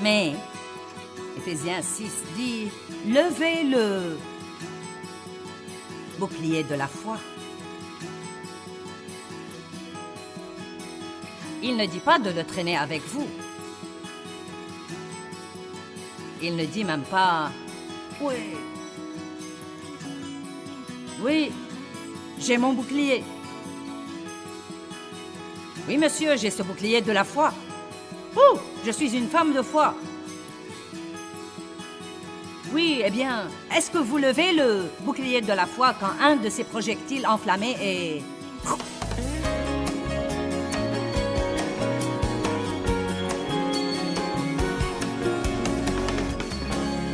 Mais Éphésiens 6 dit « Levez le bouclier de la foi ». Il ne dit pas de le traîner avec vous. Il ne dit même pas « Oui, j'ai mon bouclier. Oui, monsieur, j'ai ce bouclier de la foi. Oh, je suis une femme de foi. Oui, eh bien, est-ce que vous levez le bouclier de la foi quand un de ces projectiles enflammés est...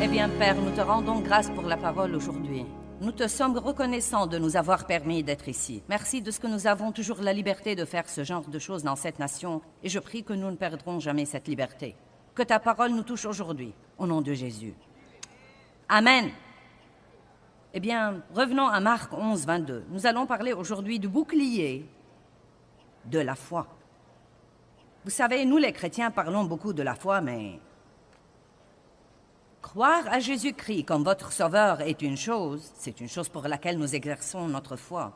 Eh bien, Père, nous te rendons grâce pour la parole aujourd'hui. Nous te sommes reconnaissants de nous avoir permis d'être ici. Merci de ce que nous avons toujours la liberté de faire ce genre de choses dans cette nation, et je prie que nous ne perdrons jamais cette liberté. Que ta parole nous touche aujourd'hui, au nom de Jésus. Amen. Eh bien, revenons à Marc 11, 22. Nous allons parler aujourd'hui du bouclier de la foi. Vous savez, nous les chrétiens parlons beaucoup de la foi, mais... Croire à Jésus-Christ comme votre sauveur est une chose, c'est une chose pour laquelle nous exerçons notre foi.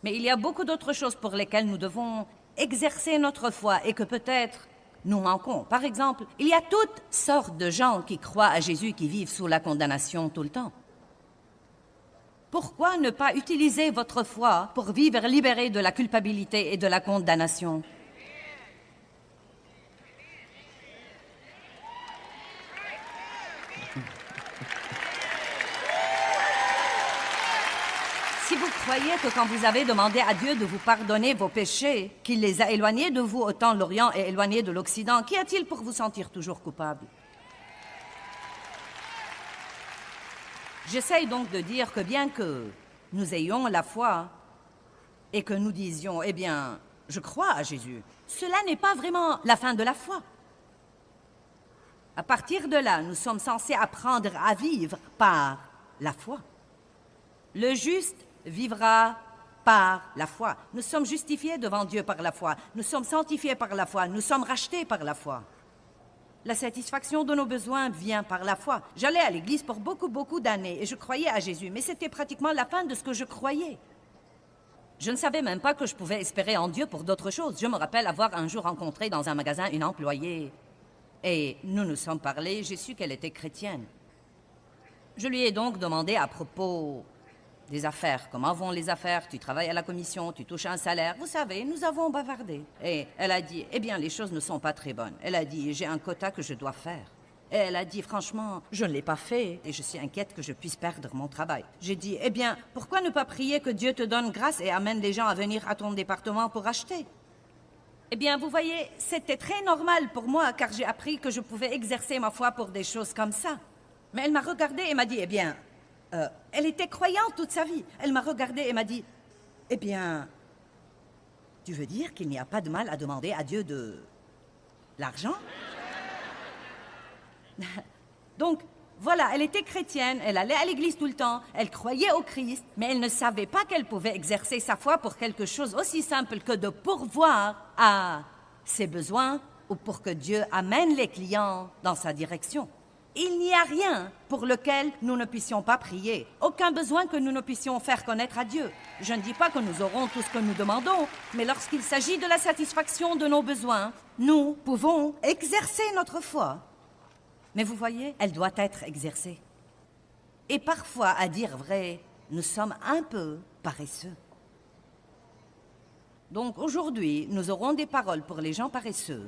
Mais il y a beaucoup d'autres choses pour lesquelles nous devons exercer notre foi et que peut-être nous manquons. Par exemple, il y a toutes sortes de gens qui croient à Jésus qui vivent sous la condamnation tout le temps. Pourquoi ne pas utiliser votre foi pour vivre libéré de la culpabilité et de la condamnation? Si vous croyez que quand vous avez demandé à Dieu de vous pardonner vos péchés, qu'il les a éloignés de vous autant l'Orient est éloigné de l'Occident, qu'y a-t-il pour vous sentir toujours coupable? J'essaye donc de dire que bien que nous ayons la foi et que nous disions, eh bien, je crois à Jésus, cela n'est pas vraiment la fin de la foi. À partir de là, nous sommes censés apprendre à vivre par la foi. Le juste vivra par la foi. Nous sommes justifiés devant Dieu par la foi. Nous sommes sanctifiés par la foi. Nous sommes rachetés par la foi. La satisfaction de nos besoins vient par la foi. J'allais à l'église pour beaucoup d'années et je croyais à Jésus, mais c'était pratiquement la fin de ce que je croyais. Je ne savais même pas que je pouvais espérer en Dieu pour d'autres choses. Je me rappelle avoir un jour rencontré dans un magasin une employée et nous nous sommes parlé, j'ai su qu'elle était chrétienne. Je lui ai donc demandé à propos des affaires. Comment vont les affaires? Tu travailles à la commission, tu touches un salaire. Vous savez, nous avons bavardé. Et elle a dit, eh bien, les choses ne sont pas très bonnes. Elle a dit, j'ai un quota que je dois faire. Et elle a dit, franchement, je ne l'ai pas fait et je suis inquiète que je puisse perdre mon travail. J'ai dit, eh bien, pourquoi ne pas prier que Dieu te donne grâce et amène les gens à venir à ton département pour acheter? Eh bien, vous voyez, c'était très normal pour moi car j'ai appris que je pouvais exercer ma foi pour des choses comme ça. Mais elle m'a regardée et m'a dit, eh bien... elle était croyante toute sa vie. Elle m'a regardée et m'a dit, « Eh bien, tu veux dire qu'il n'y a pas de mal à demander à Dieu de l'argent? » Donc, voilà, elle était chrétienne, elle allait à l'église tout le temps, elle croyait au Christ, mais elle ne savait pas qu'elle pouvait exercer sa foi pour quelque chose aussi simple que de pourvoir à ses besoins ou pour que Dieu amène les clients dans sa direction. Il n'y a rien pour lequel nous ne puissions pas prier, aucun besoin que nous ne puissions faire connaître à Dieu. Je ne dis pas que nous aurons tout ce que nous demandons, mais lorsqu'il s'agit de la satisfaction de nos besoins, nous pouvons exercer notre foi. Mais vous voyez, elle doit être exercée. Et parfois, à dire vrai, nous sommes un peu paresseux. Donc aujourd'hui, nous aurons des paroles pour les gens paresseux.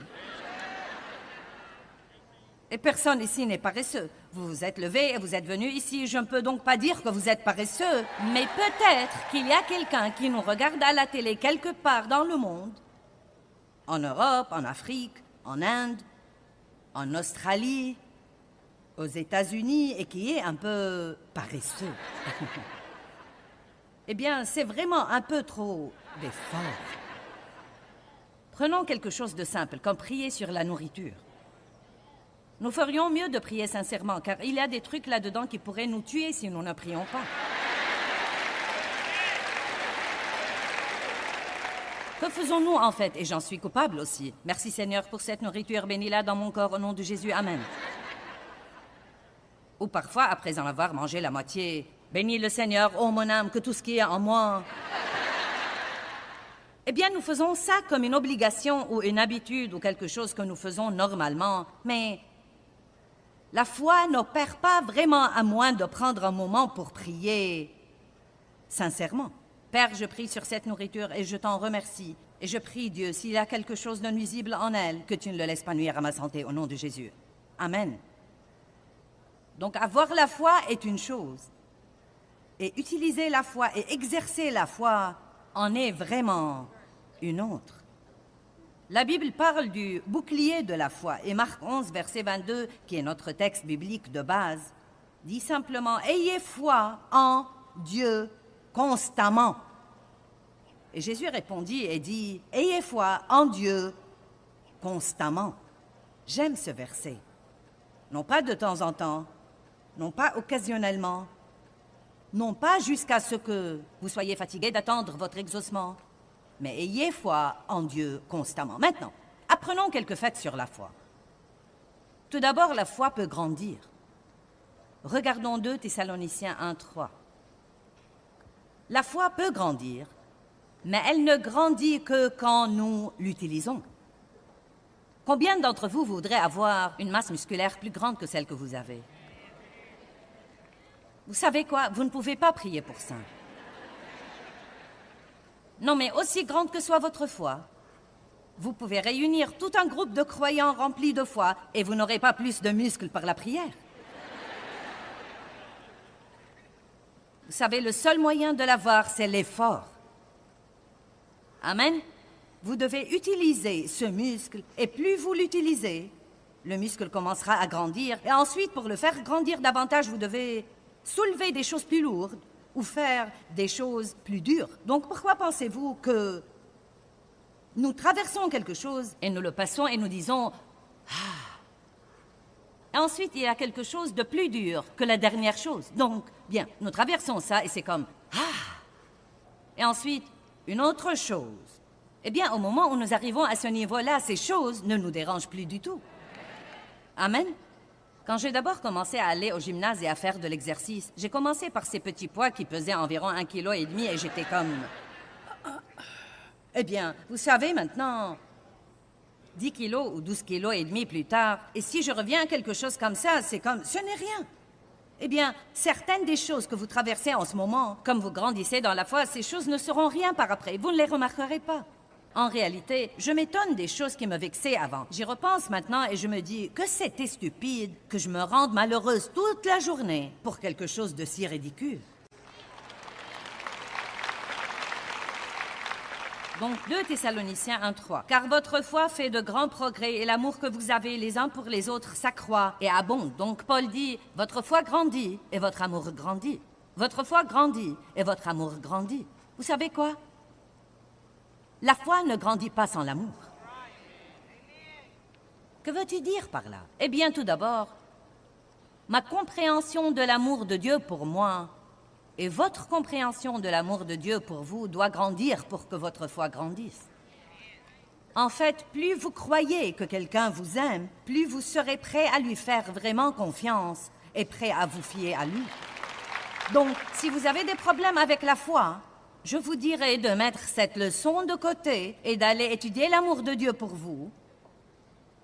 Et personne ici n'est paresseux. Vous vous êtes levé et vous êtes venu ici. Je ne peux donc pas dire que vous êtes paresseux. Mais peut-être qu'il y a quelqu'un qui nous regarde à la télé quelque part dans le monde, en Europe, en Afrique, en Inde, en Australie, aux États-Unis, et qui est un peu paresseux. Eh bien, c'est vraiment un peu trop d'effort. Prenons quelque chose de simple, comme prier sur la nourriture. Nous ferions mieux de prier sincèrement, car il y a des trucs là-dedans qui pourraient nous tuer si nous ne prions pas. Que faisons-nous en fait? Et j'en suis coupable aussi. Merci Seigneur pour cette nourriture, bénis-la dans mon corps au nom de Jésus, Amen. Ou parfois, après en avoir mangé la moitié, bénis le Seigneur, ô mon âme, que tout ce qui est en moi... Eh bien, nous faisons ça comme une obligation ou une habitude ou quelque chose que nous faisons normalement, mais la foi n'opère pas vraiment à moins de prendre un moment pour prier sincèrement. Père, je prie sur cette nourriture et je t'en remercie. Et je prie, Dieu, s'il y a quelque chose de nuisible en elle, que tu ne le laisses pas nuire à ma santé au nom de Jésus. Amen. Donc, avoir la foi est une chose. Et utiliser la foi et exercer la foi en est vraiment une autre. La Bible parle du bouclier de la foi. Et Marc 11, verset 22, qui est notre texte biblique de base, dit simplement « Ayez foi en Dieu constamment. » Et Jésus répondit et dit « Ayez foi en Dieu constamment. » J'aime ce verset. Non pas de temps en temps, non pas occasionnellement, non pas jusqu'à ce que vous soyez fatigué d'attendre votre exaucement, mais ayez foi en Dieu constamment. Maintenant, apprenons quelques faits sur la foi. Tout d'abord, la foi peut grandir. Regardons 2 Thessaloniciens 1:3. La foi peut grandir, mais elle ne grandit que quand nous l'utilisons. Combien d'entre vous voudraient avoir une masse musculaire plus grande que celle que vous avez? Vous savez quoi? Vous ne pouvez pas prier pour ça. Non, mais aussi grande que soit votre foi, vous pouvez réunir tout un groupe de croyants remplis de foi et vous n'aurez pas plus de muscles par la prière. Vous savez, le seul moyen de l'avoir, c'est l'effort. Amen. Vous devez utiliser ce muscle et plus vous l'utilisez, le muscle commencera à grandir. Et ensuite, pour le faire grandir davantage, vous devez soulever des choses plus lourdes ou faire des choses plus dures. Donc pourquoi pensez-vous que nous traversons quelque chose et nous le passons et nous disons « Ah ». Et ensuite, il y a quelque chose de plus dur que la dernière chose. Donc, bien, nous traversons ça et c'est comme « Ah ». Et ensuite, une autre chose. Eh bien, au moment où nous arrivons à ce niveau-là, ces choses ne nous dérangent plus du tout. Amen. Quand j'ai d'abord commencé à aller au gymnase et à faire de l'exercice, j'ai commencé par ces petits poids qui pesaient environ 1,5 kg et j'étais comme... Eh bien, vous savez maintenant, 10 kilos ou 12,5 kg plus tard, et si je reviens à quelque chose comme ça, c'est comme... Ce n'est rien. Eh bien, certaines des choses que vous traversez en ce moment, comme vous grandissez dans la foi, ces choses ne seront rien par après. Vous ne les remarquerez pas. En réalité, je m'étonne des choses qui me vexaient avant. J'y repense maintenant et je me dis que c'était stupide que je me rende malheureuse toute la journée pour quelque chose de si ridicule. Donc, 2 Thessaloniciens 1:3. « Car votre foi fait de grands progrès et l'amour que vous avez les uns pour les autres s'accroît et abonde. » Donc, Paul dit, votre foi grandit et votre amour grandit. Votre foi grandit et votre amour grandit. Vous savez quoi? La foi ne grandit pas sans l'amour. Que veux-tu dire par là? Eh bien, tout d'abord, ma compréhension de l'amour de Dieu pour moi et votre compréhension de l'amour de Dieu pour vous doit grandir pour que votre foi grandisse. En fait, plus vous croyez que quelqu'un vous aime, plus vous serez prêt à lui faire vraiment confiance et prêt à vous fier à lui. Donc, si vous avez des problèmes avec la foi, je vous dirais de mettre cette leçon de côté et d'aller étudier l'amour de Dieu pour vous,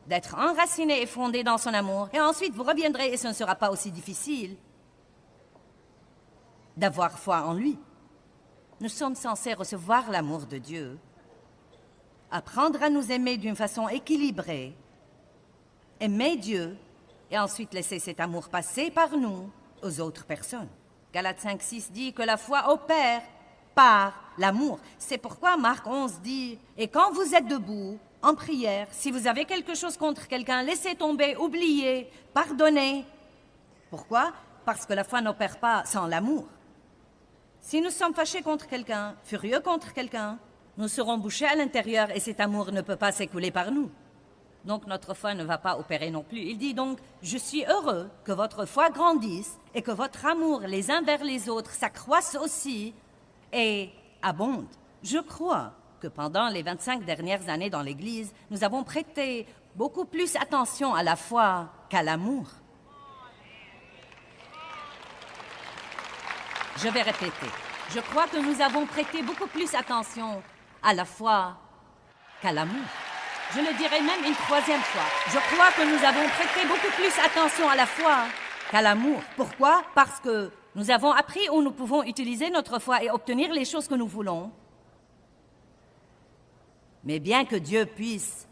d'être enraciné et fondé dans son amour, et ensuite vous reviendrez et ce ne sera pas aussi difficile d'avoir foi en lui. Nous sommes censés recevoir l'amour de Dieu, apprendre à nous aimer d'une façon équilibrée, aimer Dieu, et ensuite laisser cet amour passer par nous aux autres personnes. Galates 5:6 dit que la foi opère par l'amour. C'est pourquoi Marc 11 dit « Et quand vous êtes debout, en prière, si vous avez quelque chose contre quelqu'un, laissez tomber, oubliez, pardonnez. » Pourquoi? Parce que la foi n'opère pas sans l'amour. Si nous sommes fâchés contre quelqu'un, furieux contre quelqu'un, nous serons bouchés à l'intérieur et cet amour ne peut pas s'écouler par nous. Donc notre foi ne va pas opérer non plus. Il dit donc « Je suis heureux que votre foi grandisse et que votre amour les uns vers les autres s'accroisse aussi, et abonde. » Je crois que pendant les 25 dernières années dans l'Église, nous avons prêté beaucoup plus attention à la foi qu'à l'amour. Je vais répéter. Je crois que nous avons prêté beaucoup plus attention à la foi qu'à l'amour. Je le dirai même une troisième fois. Je crois que nous avons prêté beaucoup plus attention à la foi qu'à l'amour. Pourquoi? Parce que nous avons appris où nous pouvons utiliser notre foi et obtenir les choses que nous voulons. Mais bien que Dieu puisse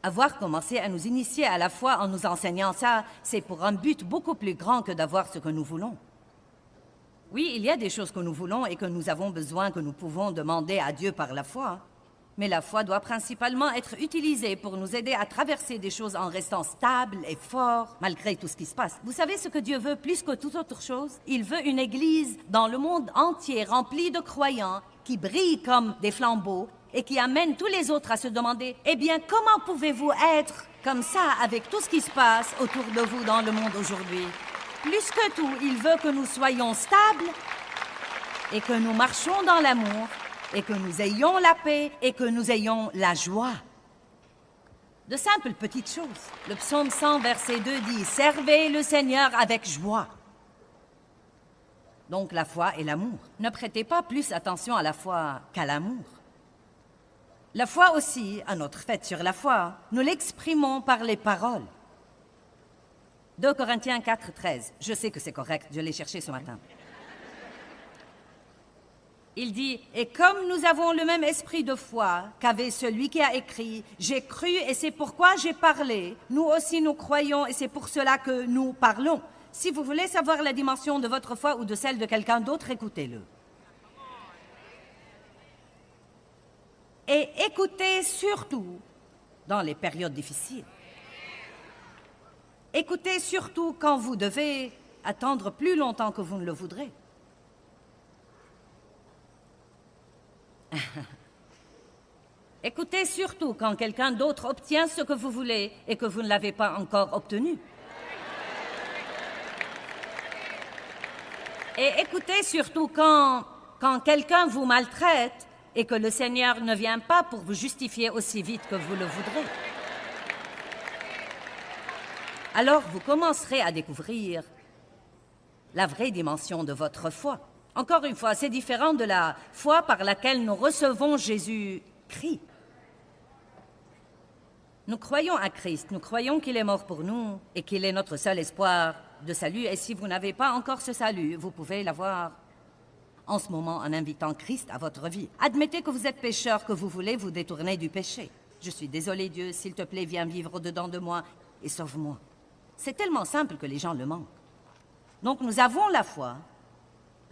avoir commencé à nous initier à la foi en nous enseignant ça, c'est pour un but beaucoup plus grand que d'avoir ce que nous voulons. Oui, il y a des choses que nous voulons et que nous avons besoin, que nous pouvons demander à Dieu par la foi. Mais la foi doit principalement être utilisée pour nous aider à traverser des choses en restant stable et fort, malgré tout ce qui se passe. Vous savez ce que Dieu veut plus que toute autre chose? Il veut une Église dans le monde entier remplie de croyants qui brillent comme des flambeaux et qui amènent tous les autres à se demander « Eh bien, comment pouvez-vous être comme ça avec tout ce qui se passe autour de vous dans le monde aujourd'hui ?» Plus que tout, il veut que nous soyons stables et que nous marchions dans l'amour et que nous ayons la paix et que nous ayons la joie. De simples petites choses. Le psaume 100, verset 2 dit « Servez le Seigneur avec joie ». Donc la foi et l'amour. Ne prêtez pas plus attention à la foi qu'à l'amour. La foi aussi, à notre fête sur la foi, nous l'exprimons par les paroles. 2 Corinthiens 4, 13. Je sais que c'est correct, je l'ai cherché ce matin. Il dit, « Et comme nous avons le même esprit de foi qu'avait celui qui a écrit, « J'ai cru et c'est pourquoi j'ai parlé. Nous aussi nous croyons et c'est pour cela que nous parlons. » Si vous voulez savoir la dimension de votre foi ou de celle de quelqu'un d'autre, écoutez-le. Et écoutez surtout dans les périodes difficiles. Écoutez surtout quand vous devez attendre plus longtemps que vous ne le voudrez. Écoutez surtout quand quelqu'un d'autre obtient ce que vous voulez et que vous ne l'avez pas encore obtenu. Et écoutez surtout quand quelqu'un vous maltraite et que le Seigneur ne vient pas pour vous justifier aussi vite que vous le voudrez. Alors vous commencerez à découvrir la vraie dimension de votre foi. Encore une fois, c'est différent de la foi par laquelle nous recevons Jésus-Christ. Nous croyons à Christ, nous croyons qu'il est mort pour nous et qu'il est notre seul espoir de salut. Et si vous n'avez pas encore ce salut, vous pouvez l'avoir en ce moment en invitant Christ à votre vie. Admettez que vous êtes pécheur, que vous voulez vous détourner du péché. Je suis désolé, Dieu, s'il te plaît, viens vivre au-dedans de moi et sauve-moi. C'est tellement simple que les gens le manquent. Donc nous avons la foi,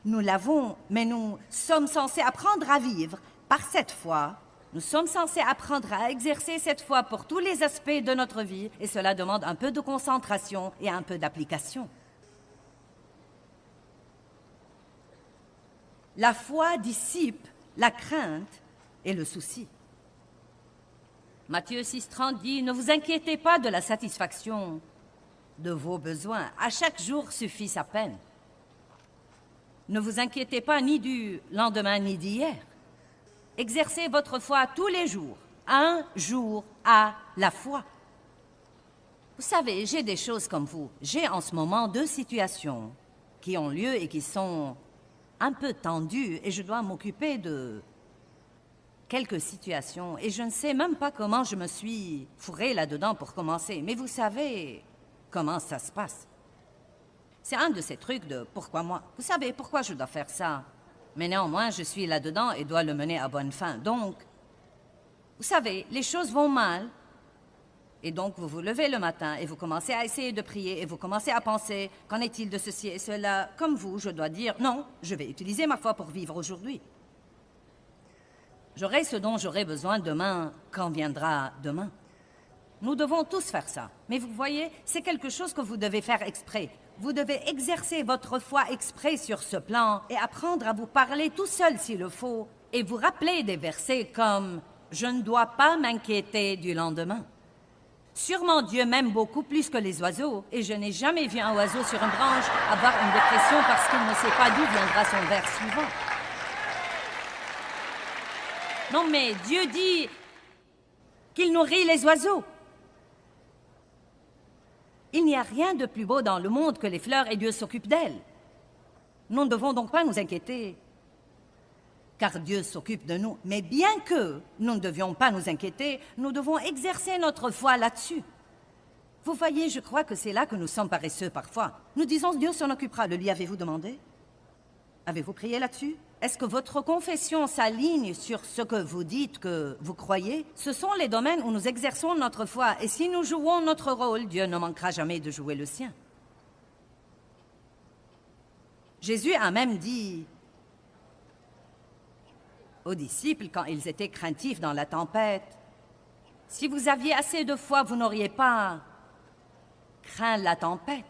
nous l'avons, mais nous sommes censés apprendre à vivre par cette foi. Nous sommes censés apprendre à exercer cette foi pour tous les aspects de notre vie, et cela demande un peu de concentration et un peu d'application. La foi dissipe la crainte et le souci. Matthieu 6,30 dit « Ne vous inquiétez pas de la satisfaction de vos besoins. À chaque jour suffit sa peine. Ne vous inquiétez pas ni du lendemain ni d'hier. Exercez votre foi tous les jours, un jour à la fois. » Vous savez, j'ai des choses comme vous. J'ai en ce moment 2 situations qui ont lieu et qui sont un peu tendues et je dois m'occuper de quelques situations et je ne sais même pas comment je me suis fourrée là-dedans pour commencer. Mais vous savez comment ça se passe. C'est un de ces trucs de « pourquoi moi ?» Vous savez pourquoi je dois faire ça? Mais néanmoins, je suis là-dedans et dois le mener à bonne fin. Donc, vous savez, les choses vont mal. Et donc, vous vous levez le matin et vous commencez à essayer de prier et vous commencez à penser « qu'en est-il de ceci et cela ?» Comme vous, je dois dire « non, je vais utiliser ma foi pour vivre aujourd'hui. » J'aurai ce dont j'aurai besoin demain quand viendra demain. Nous devons tous faire ça. Mais vous voyez, c'est quelque chose que vous devez faire exprès. Vous devez exercer votre foi exprès sur ce plan et apprendre à vous parler tout seul s'il le faut et vous rappeler des versets comme « Je ne dois pas m'inquiéter du lendemain ». Sûrement Dieu m'aime beaucoup plus que les oiseaux et je n'ai jamais vu un oiseau sur une branche avoir une dépression parce qu'il ne sait pas d'où viendra son vers suivant. Non, mais Dieu dit qu'il nourrit les oiseaux. Il n'y a rien de plus beau dans le monde que les fleurs et Dieu s'occupe d'elles. Nous ne devons donc pas nous inquiéter, car Dieu s'occupe de nous. Mais bien que nous ne devions pas nous inquiéter, nous devons exercer notre foi là-dessus. Vous voyez, je crois que c'est là que nous sommes paresseux parfois. Nous disons Dieu s'en occupera. Le lui avez-vous demandé? Avez-vous prié là-dessus? Est-ce que votre confession s'aligne sur ce que vous dites que vous croyez? Ce sont les domaines où nous exerçons notre foi, et si nous jouons notre rôle, Dieu ne manquera jamais de jouer le sien. Jésus a même dit aux disciples, quand ils étaient craintifs dans la tempête, « Si vous aviez assez de foi, vous n'auriez pas craint la tempête. »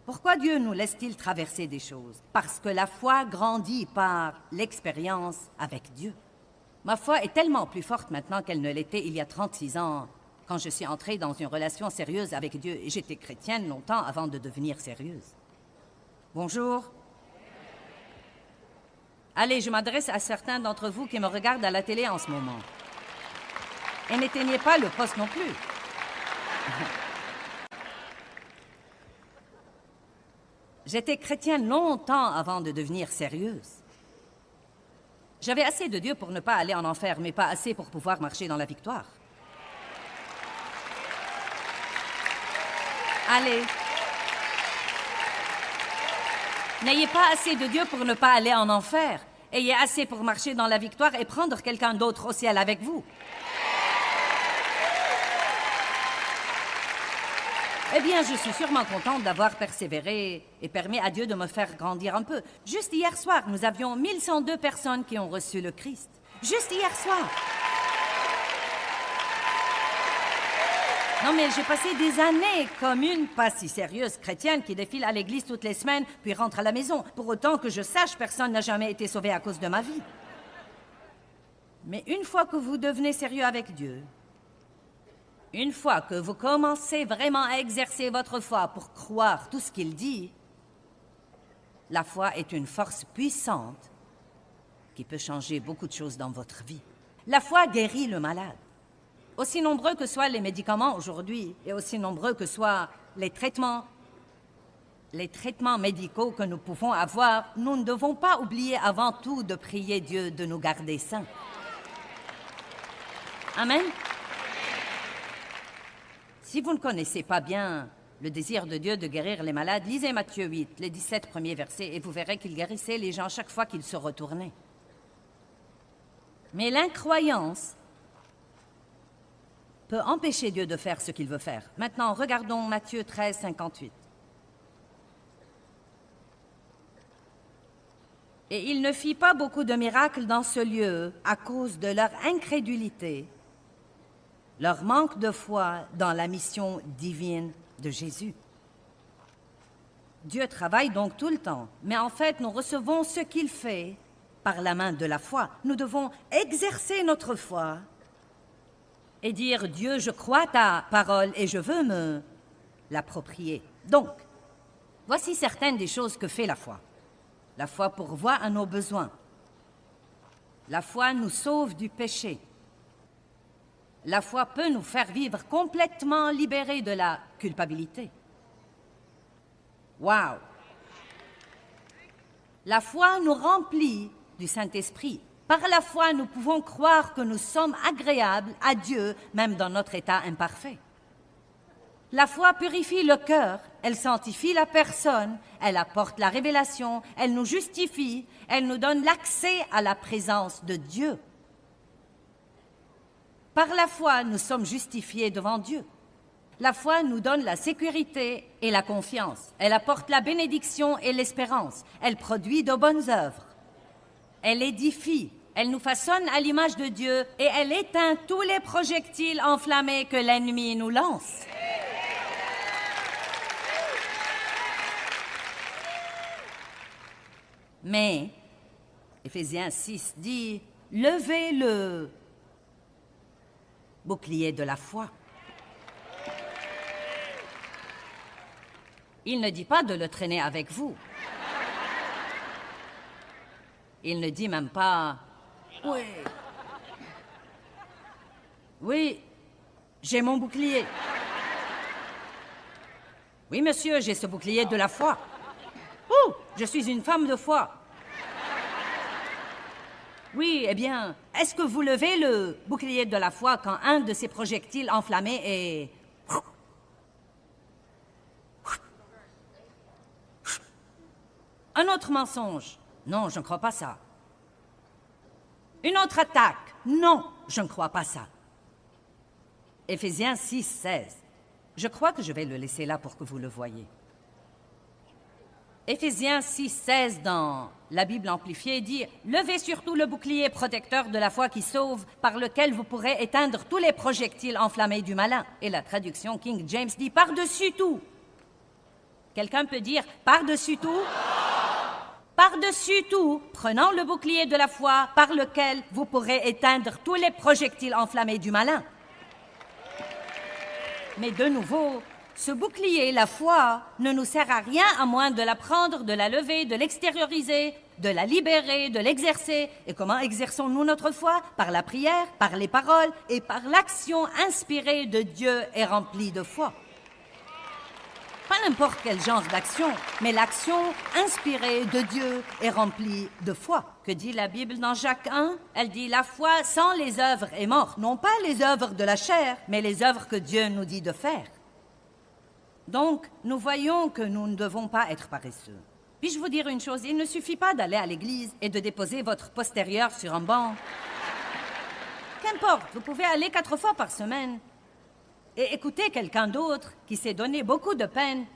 Pourquoi Dieu nous laisse-t-il traverser des choses? Parce que la foi grandit par l'expérience avec Dieu. Ma foi est tellement plus forte maintenant qu'elle ne l'était il y a 36 ans, quand je suis entrée dans une relation sérieuse avec Dieu, et j'étais chrétienne longtemps avant de devenir sérieuse. Bonjour. Allez, je m'adresse à certains d'entre vous qui me regardent à la télé en ce moment. Et n'éteignez pas le poste non plus. J'étais chrétienne longtemps avant de devenir sérieuse. J'avais assez de Dieu pour ne pas aller en enfer, mais pas assez pour pouvoir marcher dans la victoire. Allez. N'ayez pas assez de Dieu pour ne pas aller en enfer. Ayez assez pour marcher dans la victoire et prendre quelqu'un d'autre au ciel avec vous. Eh bien, je suis sûrement contente d'avoir persévéré et permis à Dieu de me faire grandir un peu. Juste hier soir, nous avions 1102 personnes qui ont reçu le Christ. Juste hier soir. Non, mais j'ai passé des années comme une pas si sérieuse chrétienne qui défile à l'église toutes les semaines, puis rentre à la maison. Pour autant que je sache, personne n'a jamais été sauvé à cause de ma vie. Mais une fois que vous devenez sérieux avec Dieu, une fois que vous commencez vraiment à exercer votre foi pour croire tout ce qu'il dit, la foi est une force puissante qui peut changer beaucoup de choses dans votre vie. La foi guérit le malade. Aussi nombreux que soient les médicaments aujourd'hui et aussi nombreux que soient les traitements médicaux que nous pouvons avoir, nous ne devons pas oublier avant tout de prier Dieu de nous garder sains. Amen. Si vous ne connaissez pas bien le désir de Dieu de guérir les malades, lisez Matthieu 8, les 17 premiers versets, et vous verrez qu'il guérissait les gens chaque fois qu'ils se retournaient. Mais l'incroyance peut empêcher Dieu de faire ce qu'il veut faire. Maintenant, regardons Matthieu 13, 58. Et il ne fit pas beaucoup de miracles dans ce lieu à cause de leur incrédulité, leur manque de foi dans la mission divine de Jésus. Dieu travaille donc tout le temps, mais en fait, nous recevons ce qu'il fait par la main de la foi. Nous devons exercer notre foi et dire « Dieu, je crois ta parole et je veux me l'approprier. » Donc, voici certaines des choses que fait la foi. La foi pourvoit à nos besoins. La foi nous sauve du péché. La foi peut nous faire vivre complètement libérés de la culpabilité. Wow! La foi nous remplit du Saint-Esprit. Par la foi, nous pouvons croire que nous sommes agréables à Dieu, même dans notre état imparfait. La foi purifie le cœur, elle sanctifie la personne, elle apporte la révélation, elle nous justifie, elle nous donne l'accès à la présence de Dieu. Par la foi, nous sommes justifiés devant Dieu. La foi nous donne la sécurité et la confiance. Elle apporte la bénédiction et l'espérance. Elle produit de bonnes œuvres. Elle édifie. Elle nous façonne à l'image de Dieu et elle éteint tous les projectiles enflammés que l'ennemi nous lance. Mais, Éphésiens 6 dit, « Levez le bouclier de la foi. » Il ne dit pas de le traîner avec vous. Il ne dit même pas « Oui, Oui, j'ai mon bouclier. Oui, monsieur, j'ai ce bouclier de la foi. Ouh, je suis une femme de foi. Oui, eh bien, est-ce que vous levez le bouclier de la foi quand un de ces projectiles enflammés est... Un autre mensonge? Non, je ne crois pas ça. Une autre attaque? Non, je ne crois pas ça. Éphésiens 6, 16. Je crois que je vais le laisser là pour que vous le voyiez. Éphésiens 6, 16 dans la Bible amplifiée dit « Levez surtout le bouclier protecteur de la foi qui sauve, par lequel vous pourrez éteindre tous les projectiles enflammés du malin. » Et la traduction King James dit « Par-dessus tout ». Quelqu'un peut dire « Par-dessus tout » ? Par-dessus tout, prenant le bouclier de la foi, par lequel vous pourrez éteindre tous les projectiles enflammés du malin. Mais de nouveau, ce bouclier, la foi, ne nous sert à rien à moins de la prendre, de la lever, de l'extérioriser, de la libérer, de l'exercer. Et comment exerçons-nous notre foi? Par la prière, par les paroles et par l'action inspirée de Dieu et remplie de foi. Pas n'importe quel genre d'action, mais l'action inspirée de Dieu et remplie de foi. Que dit la Bible dans Jacques 1? Elle dit « La foi sans les œuvres est morte. Non pas les œuvres de la chair, mais les œuvres que Dieu nous dit de faire. » Donc, nous voyons que nous ne devons pas être paresseux. Puis-je vous dire une chose? Il ne suffit pas d'aller à l'église et de déposer votre postérieur sur un banc. Qu'importe, vous pouvez aller 4 fois par semaine et écouter quelqu'un d'autre qui s'est donné beaucoup de peine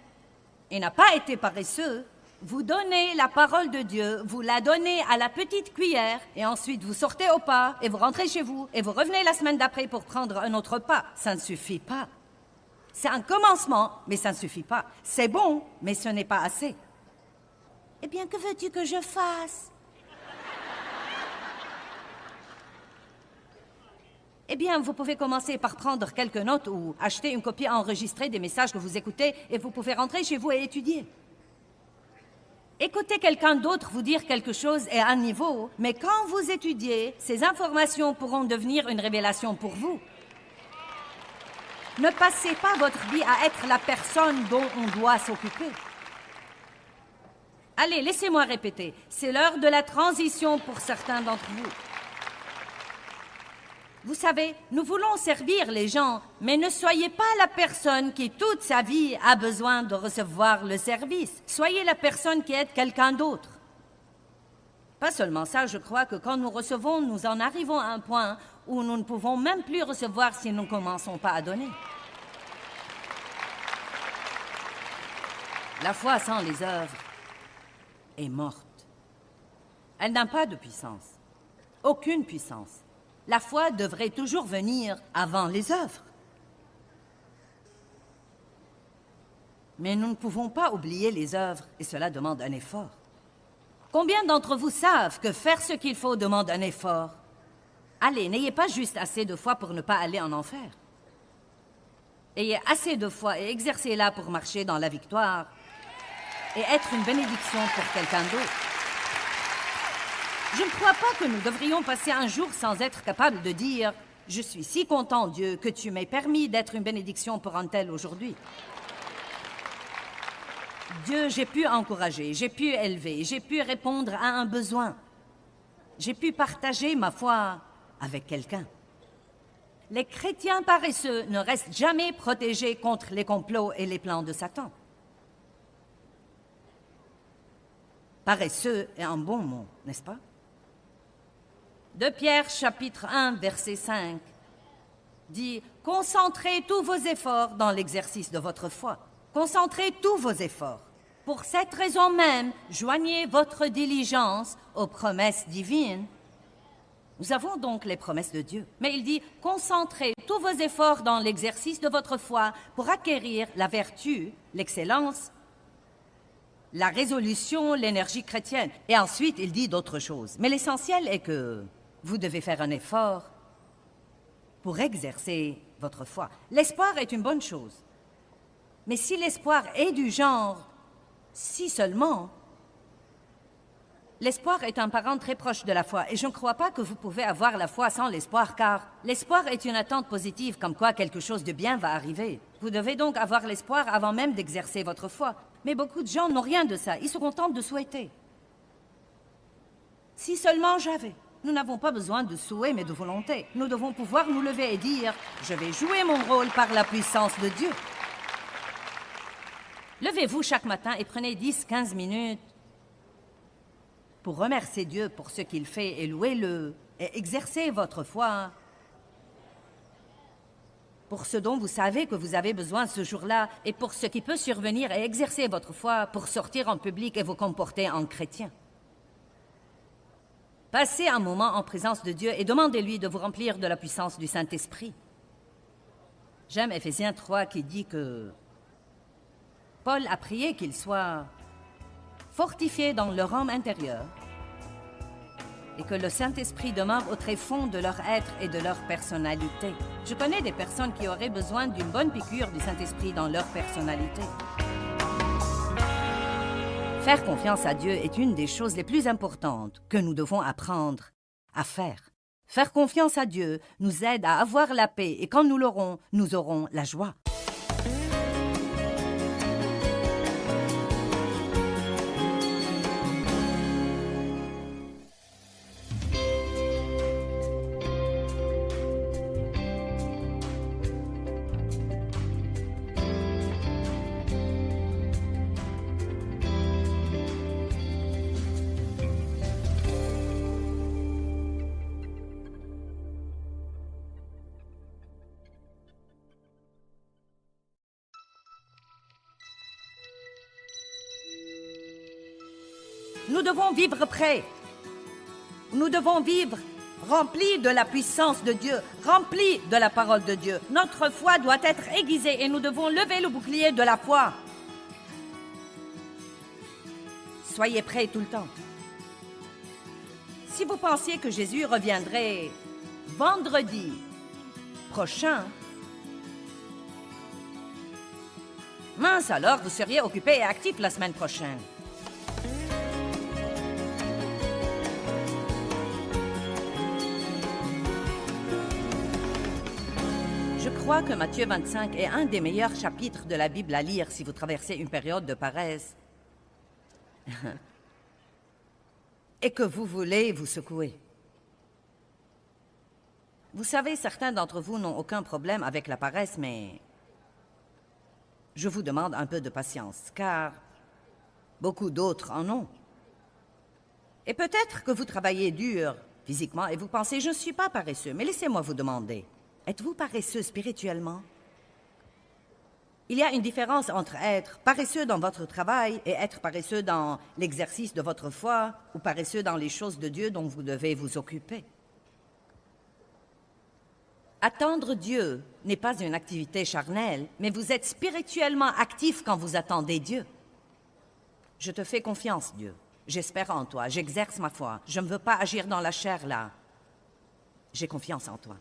et n'a pas été paresseux. Vous donnez la parole de Dieu, vous la donnez à la petite cuillère et ensuite vous sortez au pas et vous rentrez chez vous et vous revenez la semaine d'après pour prendre un autre pas. Ça ne suffit pas. C'est un commencement, mais ça ne suffit pas. C'est bon, mais ce n'est pas assez. Eh bien, que veux-tu que je fasse? Eh bien, vous pouvez commencer par prendre quelques notes ou acheter une copie enregistrée des messages que vous écoutez et vous pouvez rentrer chez vous et étudier. Écoutez quelqu'un d'autre vous dire quelque chose est un niveau, mais quand vous étudiez, ces informations pourront devenir une révélation pour vous. Ne passez pas votre vie à être la personne dont on doit s'occuper. Allez, laissez-moi répéter. C'est l'heure de la transition pour certains d'entre vous. Vous savez, nous voulons servir les gens, mais ne soyez pas la personne qui toute sa vie a besoin de recevoir le service. Soyez la personne qui aide quelqu'un d'autre. Pas seulement ça, je crois que quand nous recevons, nous en arrivons à un point où nous ne pouvons même plus recevoir si nous ne commençons pas à donner. La foi sans les œuvres est morte. Elle n'a pas de puissance. Aucune puissance. La foi devrait toujours venir avant les œuvres. Mais nous ne pouvons pas oublier les œuvres, et cela demande un effort. Combien d'entre vous savent que faire ce qu'il faut demande un effort? Allez, n'ayez pas juste assez de foi pour ne pas aller en enfer. Ayez assez de foi et exercez-la pour marcher dans la victoire et être une bénédiction pour quelqu'un d'autre. Je ne crois pas que nous devrions passer un jour sans être capables de dire « Je suis si content, Dieu, que tu m'aies permis d'être une bénédiction pour un tel aujourd'hui. » Dieu, j'ai pu encourager, j'ai pu élever, j'ai pu répondre à un besoin. J'ai pu partager ma foi avec quelqu'un. Les chrétiens paresseux ne restent jamais protégés contre les complots et les plans de Satan. Paresseux est un bon mot, n'est-ce pas? 2 Pierre, chapitre 1, verset 5, dit « Concentrez tous vos efforts dans l'exercice de votre foi. Concentrez tous vos efforts. Pour cette raison même, joignez votre diligence aux promesses divines. » Nous avons donc les promesses de Dieu. Mais il dit « Concentrez tous vos efforts dans l'exercice de votre foi pour acquérir la vertu, l'excellence, la résolution, l'énergie chrétienne. » Et ensuite, il dit d'autres choses. Mais l'essentiel est que vous devez faire un effort pour exercer votre foi. L'espoir est une bonne chose. Mais si l'espoir est du genre « si seulement », L'espoir est un parent très proche de la foi et je ne crois pas que vous pouvez avoir la foi sans l'espoir car l'espoir est une attente positive comme quoi quelque chose de bien va arriver. Vous devez donc avoir l'espoir avant même d'exercer votre foi. Mais beaucoup de gens n'ont rien de ça, ils se contentent de souhaiter. Si seulement j'avais. Nous n'avons pas besoin de souhait mais de volonté. Nous devons pouvoir nous lever et dire « Je vais jouer mon rôle par la puissance de Dieu ». Levez-vous chaque matin et prenez 10-15 minutes pour remercier Dieu pour ce qu'il fait et louez-le et exercez votre foi pour ce dont vous savez que vous avez besoin ce jour-là et pour ce qui peut survenir et exercer votre foi pour sortir en public et vous comporter en chrétien. Passez un moment en présence de Dieu et demandez-lui de vous remplir de la puissance du Saint-Esprit. J'aime Éphésiens 3 qui dit que Paul a prié qu'ils soient fortifiés dans leur homme intérieur et que le Saint-Esprit demeure au tréfonds de leur être et de leur personnalité. Je connais des personnes qui auraient besoin d'une bonne piqûre du Saint-Esprit dans leur personnalité. Faire confiance à Dieu est une des choses les plus importantes que nous devons apprendre à faire. Faire confiance à Dieu nous aide à avoir la paix et quand nous l'aurons, nous aurons la joie. Nous devons vivre prêts. Nous devons vivre remplis de la puissance de Dieu, remplis de la parole de Dieu. Notre foi doit être aiguisée et nous devons lever le bouclier de la foi. Soyez prêts tout le temps. Si vous pensiez que Jésus reviendrait vendredi prochain, mince alors, vous seriez occupé et actif la semaine prochaine. Je crois que Matthieu 25 est un des meilleurs chapitres de la Bible à lire si vous traversez une période de paresse et que vous voulez vous secouer. Vous savez, certains d'entre vous n'ont aucun problème avec la paresse, mais je vous demande un peu de patience, car beaucoup d'autres en ont. Et peut-être que vous travaillez dur physiquement et vous pensez « je ne suis pas paresseux », mais laissez-moi vous demander. Êtes-vous paresseux spirituellement? Il y a une différence entre être paresseux dans votre travail et être paresseux dans l'exercice de votre foi ou paresseux dans les choses de Dieu dont vous devez vous occuper. Attendre Dieu n'est pas une activité charnelle, mais vous êtes spirituellement actif quand vous attendez Dieu. Je te fais confiance, Dieu. J'espère en toi. J'exerce ma foi. Je ne veux pas agir dans la chair, là. J'ai confiance en toi.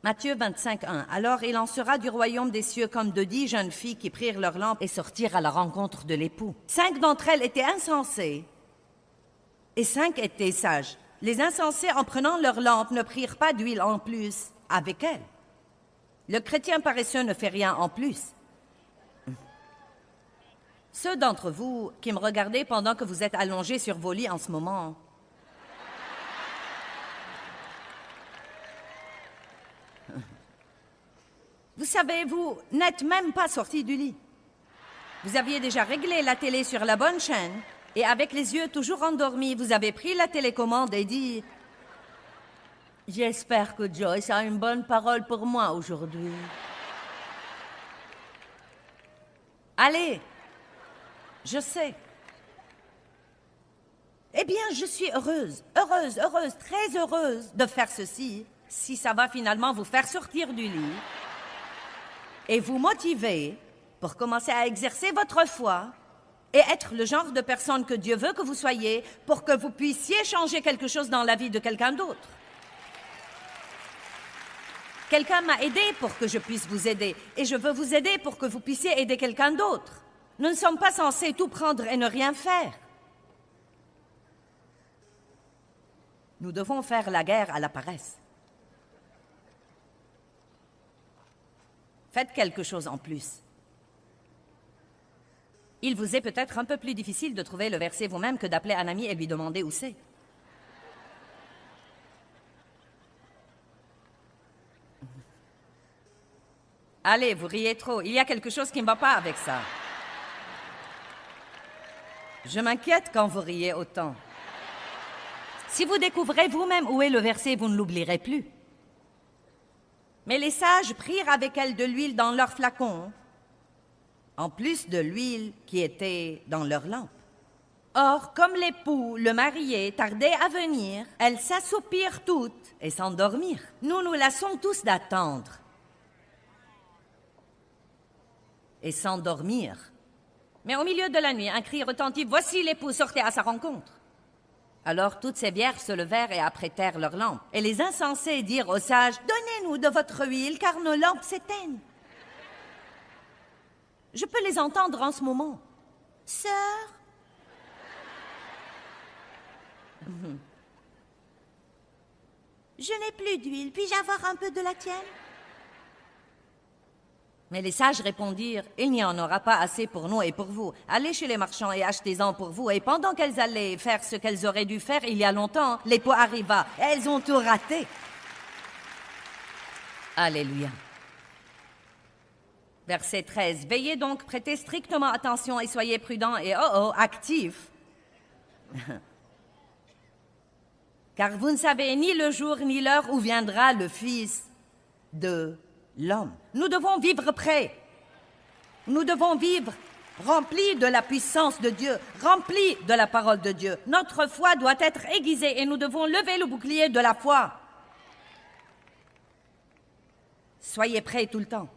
Matthieu 25:1. Alors il en sera du royaume des cieux comme de 10 jeunes filles qui prirent leur lampe et sortirent à la rencontre de l'époux. 5 d'entre elles étaient insensées et 5 étaient sages. Les insensés, en prenant leur lampe, ne prirent pas d'huile en plus avec elles. Le chrétien paresseux ne fait rien en plus. Ceux d'entre vous qui me regardez pendant que vous êtes allongés sur vos lits en ce moment, vous savez, vous n'êtes même pas sortis du lit. Vous aviez déjà réglé la télé sur la bonne chaîne et avec les yeux toujours endormis, vous avez pris la télécommande et dit « J'espère que Joyce a une bonne parole pour moi aujourd'hui. » Allez, je sais. Eh bien, je suis heureuse, très heureuse de faire ceci, si ça va finalement vous faire sortir du lit et vous motiver pour commencer à exercer votre foi et être le genre de personne que Dieu veut que vous soyez pour que vous puissiez changer quelque chose dans la vie de quelqu'un d'autre. Quelqu'un m'a aidé pour que je puisse vous aider et je veux vous aider pour que vous puissiez aider quelqu'un d'autre. Nous ne sommes pas censés tout prendre et ne rien faire. Nous devons faire la guerre à la paresse. Faites quelque chose en plus. Il vous est peut-être un peu plus difficile de trouver le verset vous-même que d'appeler un ami et lui demander où c'est. Allez, vous riez trop. Il y a quelque chose qui ne va pas avec ça. Je m'inquiète quand vous riez autant. Si vous découvrez vous-même où est le verset, vous ne l'oublierez plus. Mais les sages prirent avec elles de l'huile dans leurs flacons, en plus de l'huile qui était dans leur lampe. Or, comme l'époux, le marié, tardait à venir, elles s'assoupirent toutes et s'endormirent. Nous nous lassons tous d'attendre et s'endormir. Mais au milieu de la nuit, un cri retentit, « Voici l'époux, sortez à sa rencontre !» Alors toutes ces vierges se levèrent et apprêtèrent leurs lampes. Et les insensés dirent aux sages, « Donnez-nous de votre huile, car nos lampes s'éteignent. » Je peux les entendre en ce moment. « Sœur, je n'ai plus d'huile, puis-je avoir un peu de la tienne ?» Mais les sages répondirent, « Il n'y en aura pas assez pour nous et pour vous. Allez chez les marchands et achetez-en pour vous. » Et pendant qu'elles allaient faire ce qu'elles auraient dû faire il y a longtemps, l'époux arriva. Elles ont tout raté. Alléluia. Verset 13. « Veillez donc, prêtez strictement attention et soyez prudents et actifs. Car vous ne savez ni le jour ni l'heure où viendra le Fils de l'homme. » Nous devons vivre prêts. Nous devons vivre remplis de la puissance de Dieu, remplis de la parole de Dieu. Notre foi doit être aiguisée et nous devons lever le bouclier de la foi. Soyez prêts tout le temps.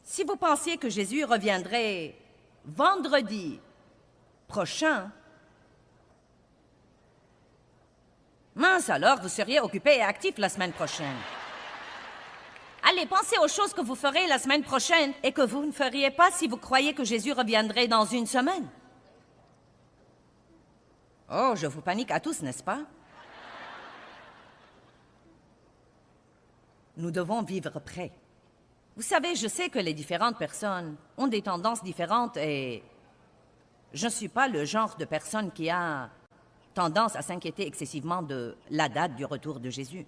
Si vous pensiez que Jésus reviendrait vendredi prochain, mince alors, vous seriez occupés et actifs la semaine prochaine. Allez, pensez aux choses que vous ferez la semaine prochaine et que vous ne feriez pas si vous croyez que Jésus reviendrait dans une semaine. Oh, je vous panique à tous, n'est-ce pas? Nous devons vivre prêts. Vous savez, je sais que les différentes personnes ont des tendances différentes et je ne suis pas le genre de personne qui a tendance à s'inquiéter excessivement de la date du retour de Jésus.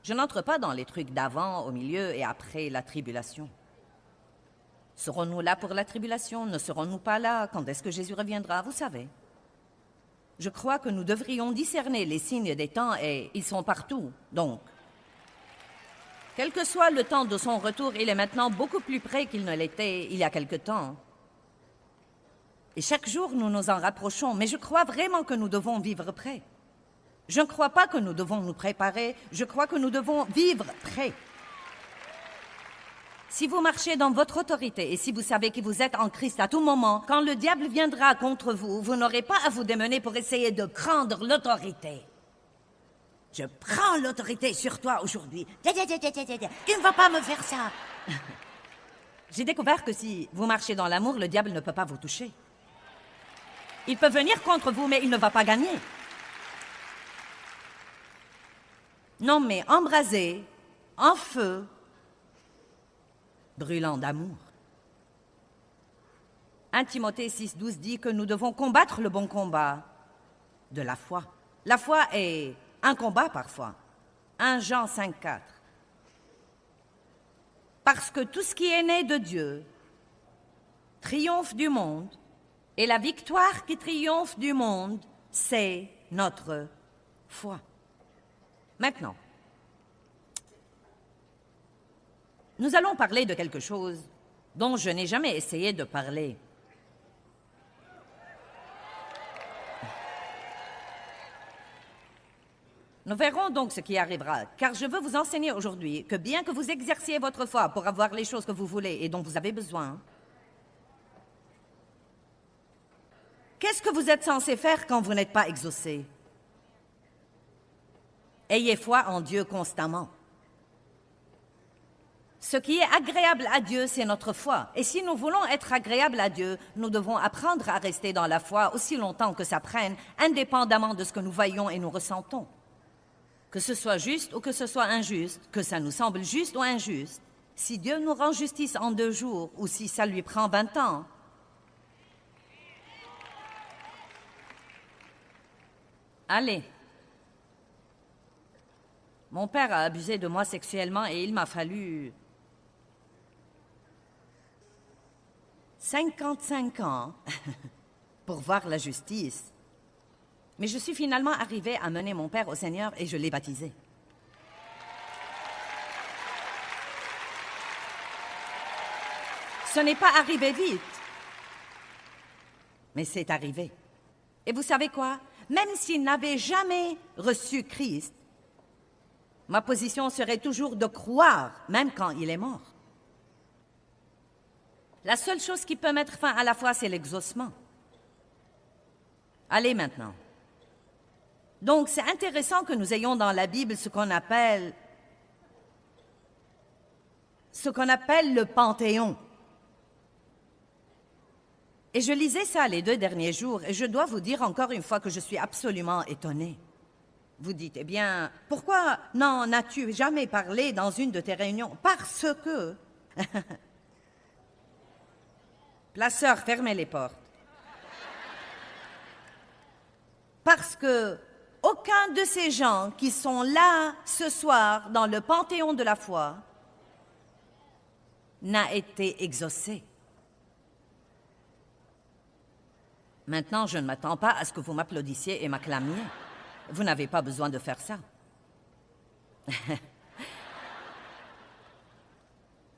Je n'entre pas dans les trucs d'avant, au milieu et après la tribulation. Serons-nous là pour la tribulation? Ne serons-nous pas là? Quand est-ce que Jésus reviendra? Vous savez. Je crois que nous devrions discerner les signes des temps et ils sont partout. Donc, quel que soit le temps de son retour, il est maintenant beaucoup plus près qu'il ne l'était il y a quelque temps. Et chaque jour, nous nous en rapprochons, mais je crois vraiment que nous devons vivre prêts. Je ne crois pas que nous devons nous préparer, je crois que nous devons vivre prêts. Si vous marchez dans votre autorité et si vous savez que vous êtes en Christ à tout moment, quand le diable viendra contre vous, vous n'aurez pas à vous démener pour essayer de prendre l'autorité. Je prends l'autorité sur toi aujourd'hui. Tu ne vas pas me faire ça. J'ai découvert que si vous marchez dans l'amour, le diable ne peut pas vous toucher. Il peut venir contre vous, mais il ne va pas gagner. Non, mais embrasé, en feu, brûlant d'amour. 1 Timothée 6,12 dit que nous devons combattre le bon combat de la foi. La foi est un combat parfois. 1 Jean 5,4. Parce que tout ce qui est né de Dieu triomphe du monde, et la victoire qui triomphe du monde, c'est notre foi. Maintenant, nous allons parler de quelque chose dont je n'ai jamais essayé de parler. Nous verrons donc ce qui arrivera, car je veux vous enseigner aujourd'hui que bien que vous exerciez votre foi pour avoir les choses que vous voulez et dont vous avez besoin, qu'est-ce que vous êtes censé faire quand vous n'êtes pas exaucé? Ayez foi en Dieu constamment. Ce qui est agréable à Dieu, c'est notre foi. Et si nous voulons être agréables à Dieu, nous devons apprendre à rester dans la foi aussi longtemps que ça prenne, indépendamment de ce que nous voyons et nous ressentons. Que ce soit juste ou que ce soit injuste, que ça nous semble juste ou injuste, si Dieu nous rend justice en 2 jours ou si ça lui prend 20 ans, allez. Mon père a abusé de moi sexuellement et il m'a fallu 55 ans pour voir la justice. Mais je suis finalement arrivée à mener mon père au Seigneur et je l'ai baptisé. Ce n'est pas arrivé vite, mais c'est arrivé. Et vous savez quoi? Même s'il n'avait jamais reçu Christ, ma position serait toujours de croire, même quand il est mort. La seule chose qui peut mettre fin à la foi, c'est l'exaucement. Allez maintenant. Donc, c'est intéressant que nous ayons dans la Bible ce qu'on appelle le Panthéon. Et je lisais ça les 2 derniers jours, et je dois vous dire encore une fois que je suis absolument étonnée. Vous dites, eh bien, pourquoi n'en as-tu jamais parlé dans une de tes réunions? Parce que... Placeur, fermez les portes. Parce que aucun de ces gens qui sont là ce soir dans le Panthéon de la foi n'a été exaucé. Maintenant, je ne m'attends pas à ce que vous m'applaudissiez et m'acclamiez. Vous n'avez pas besoin de faire ça.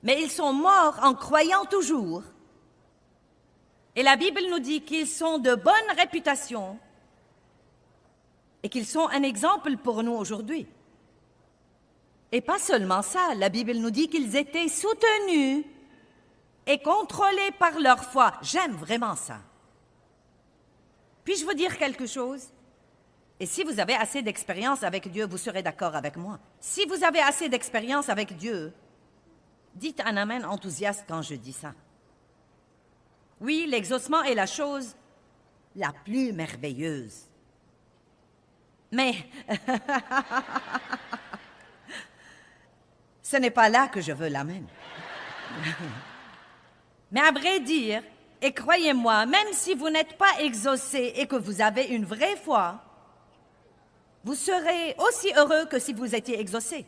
Mais ils sont morts en croyant toujours. Et la Bible nous dit qu'ils sont de bonne réputation et qu'ils sont un exemple pour nous aujourd'hui. Et pas seulement ça, la Bible nous dit qu'ils étaient soutenus et contrôlés par leur foi. J'aime vraiment ça. Puis-je vous dire quelque chose? Et si vous avez assez d'expérience avec Dieu, vous serez d'accord avec moi. Si vous avez assez d'expérience avec Dieu, dites un amen enthousiaste quand je dis ça. Oui, l'exaucement est la chose la plus merveilleuse. Mais ce n'est pas là que je veux l'amen. Mais à vrai dire, et croyez-moi, même si vous n'êtes pas exaucé et que vous avez une vraie foi, vous serez aussi heureux que si vous étiez exaucé.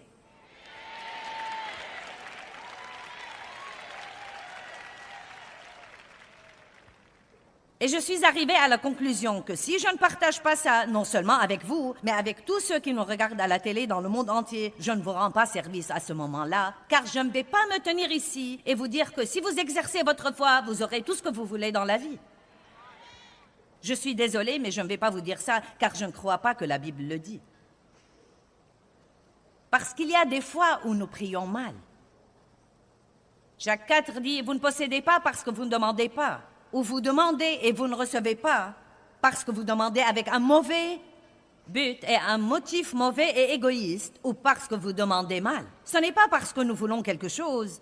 Et je suis arrivée à la conclusion que si je ne partage pas ça, non seulement avec vous, mais avec tous ceux qui nous regardent à la télé dans le monde entier, je ne vous rends pas service à ce moment-là, car je ne vais pas me tenir ici et vous dire que si vous exercez votre foi, vous aurez tout ce que vous voulez dans la vie. Je suis désolée, mais je ne vais pas vous dire ça, car je ne crois pas que la Bible le dit. Parce qu'il y a des fois où nous prions mal. Jacques 4 dit, vous ne possédez pas parce que vous ne demandez pas. Ou vous demandez et vous ne recevez pas parce que vous demandez avec un mauvais but et un motif mauvais et égoïste, ou parce que vous demandez mal. Ce n'est pas parce que nous voulons quelque chose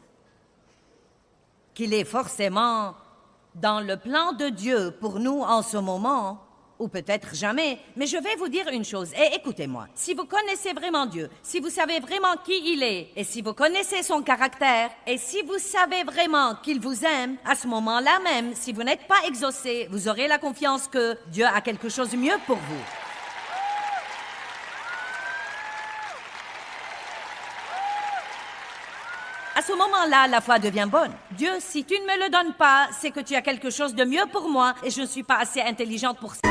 qu'il est forcément dans le plan de Dieu pour nous en ce moment, ou peut-être jamais, mais je vais vous dire une chose, et écoutez-moi. Si vous connaissez vraiment Dieu, si vous savez vraiment qui il est, et si vous connaissez son caractère, et si vous savez vraiment qu'il vous aime, à ce moment-là même, si vous n'êtes pas exaucé, vous aurez la confiance que Dieu a quelque chose de mieux pour vous. À ce moment-là, la foi devient bonne. Dieu, si tu ne me le donnes pas, c'est que tu as quelque chose de mieux pour moi et je ne suis pas assez intelligente pour ça.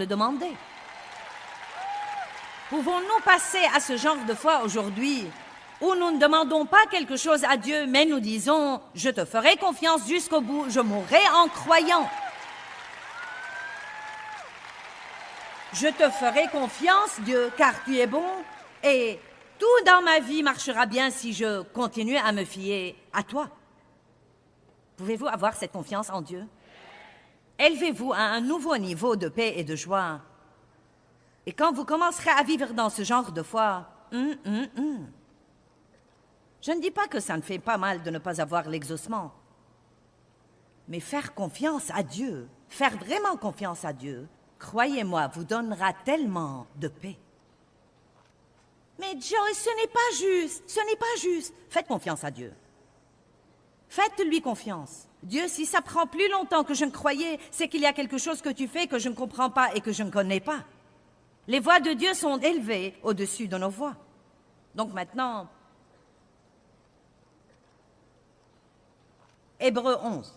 le demander. Pouvons-nous passer à ce genre de foi aujourd'hui où nous ne demandons pas quelque chose à Dieu, mais nous disons « Je te ferai confiance jusqu'au bout, je mourrai en croyant. » Je te ferai confiance, Dieu, car tu es bon, et tout dans ma vie marchera bien si je continue à me fier à toi. Pouvez-vous avoir cette confiance en Dieu? Élevez-vous à un nouveau niveau de paix et de joie. Et quand vous commencerez à vivre dans ce genre de foi, je ne dis pas que ça ne fait pas mal de ne pas avoir l'exaucement. Mais faire confiance à Dieu, faire vraiment confiance à Dieu, croyez-moi, vous donnera tellement de paix. Mais Joyce, ce n'est pas juste, ce n'est pas juste. Faites confiance à Dieu. Faites-lui confiance. Dieu, si ça prend plus longtemps que je ne croyais, c'est qu'il y a quelque chose que tu fais que je ne comprends pas et que je ne connais pas. Les voix de Dieu sont élevées au-dessus de nos voix. Donc maintenant, Hébreux 11.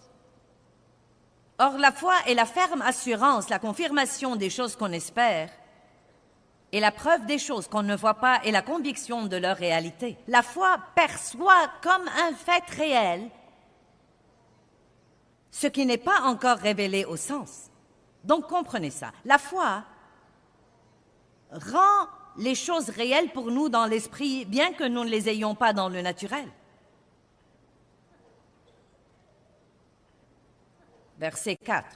Or, la foi est la ferme assurance, la confirmation des choses qu'on espère, et la preuve des choses qu'on ne voit pas et la conviction de leur réalité. La foi perçoit comme un fait réel ce qui n'est pas encore révélé au sens. Donc, comprenez ça. La foi rend les choses réelles pour nous dans l'esprit, bien que nous ne les ayons pas dans le naturel. Verset 4.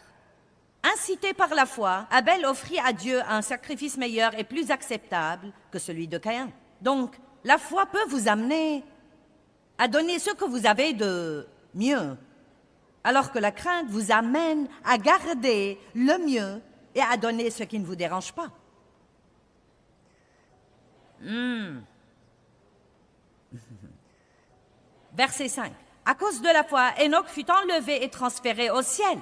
Incité par la foi, Abel offrit à Dieu un sacrifice meilleur et plus acceptable que celui de Caïn. Donc, la foi peut vous amener à donner ce que vous avez de mieux, alors que la crainte vous amène à garder le mieux et à donner ce qui ne vous dérange pas. Verset 5. À cause de la foi, Enoch fut enlevé et transféré au ciel.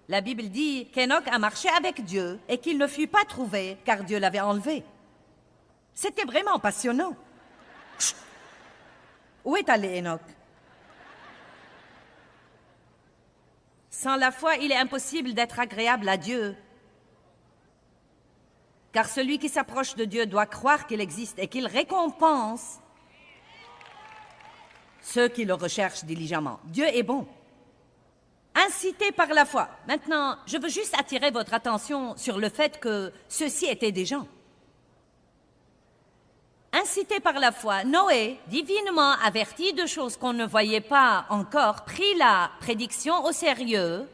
La Bible dit qu'Enoch a marché avec Dieu et qu'il ne fut pas trouvé car Dieu l'avait enlevé. C'était vraiment passionnant. Chut. Où est allé Enoch? Sans la foi, il est impossible d'être agréable à Dieu. Car celui qui s'approche de Dieu doit croire qu'il existe et qu'il récompense ceux qui le recherchent diligemment. Dieu est bon. Incité par la foi. Maintenant, je veux juste attirer votre attention sur le fait que ceux-ci étaient des gens. Incité par la foi, Noé, divinement averti de choses qu'on ne voyait pas encore, prit la prédiction au sérieux